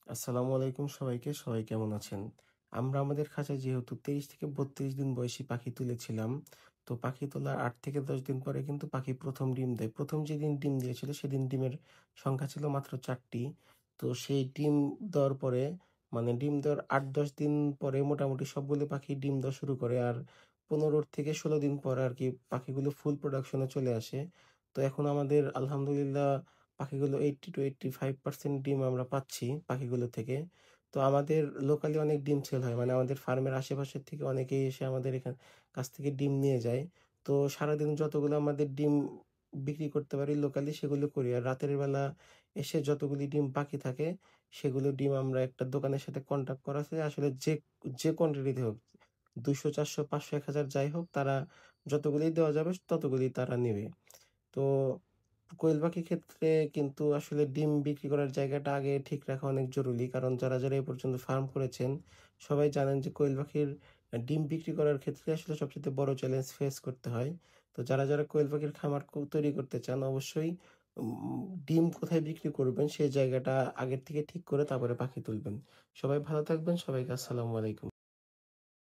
আসসালামু আলাইকুম সবাইকে। সবাই কেমন আছেন? আমরা আমাদের খাঁচায় যেহেতু ২৩ থেকে ৩২ দিন বয়সী পাখি তুলেছিলাম, তো পাখি তোলার ৮ থেকে ১০ দিন পরে কিন্তু পাখি ১ম ডিম দেয়। ১ম যেদিন ডিম দিয়েছিল সেদিন ডিমের সংখ্যা ছিল মাত্র ৪ টি। তো সেই ডিম দেওয়ার পরে মানে ডিম দেওয়ার ৮-১০ দিন পরে মোটামুটি সবগুলো পাখি ডিম দেওয়া শুরু করে। আর ১৫ থেকে ১৬ দিন পরে আরকি পাখিগুলো ফুল প্রোডাকশন এ চলে আসে। তো এখন আমাদের আলহামদুলিল্লাহ পাখিগুলো 80 to 85% ডিম আমরা পাচ্ছি পাখিগুলো থেকে। তো আমাদের লোকালি অনেক ডিম সেল হয়। মানে আমাদের ফার্মের আশেপাশের থেকে অনেকেই এসে আমাদের কাছ থেকে ডিম নিয়ে যায়। তো সারাদিন যতগুলো আমাদের ডিম বিক্রি করতে পারি লোকালি সেগুলো করি। আর রাতের বেলা এসে যতগুলি ডিম বাকি থাকে সেগুলো ডিম আমরা একটা দোকানের সাথে কন্ট্যাক্ট করা আছে। আসলে যে কোয়ান্টিটিতে হোক ২০০, ৪০০, ৫০০, ১,০০০ যাই হোক তারা যতগুলি দেওয়া যাবে ততগুলি তারা নিবে। তো কোয়েল পাখির ক্ষেত্রে কিন্তু আসলে ডিম বিক্রি করার জায়গাটা আগে ঠিক রাখা অনেক জরুরি। কারণ যারা এ পর্যন্ত ফার্ম করেছেন, সবাই জানেন যে কোয়েল পাখির ডিম বিক্রি করার ক্ষেত্রে আসলে সবচাইতে বড় চ্যালেঞ্জ ফেস করতে হয়। তো যারা কোয়েল পাখির খামার তৈরি করতে চান অবশ্যই ডিম কোথায় বিক্রি করবেন সেই জায়গাটা আগের থেকে ঠিক করে তারপরে পাখি তুলবেন। সবাই ভালো থাকবেন। সবাইকে আসসালামু আলাইকুম।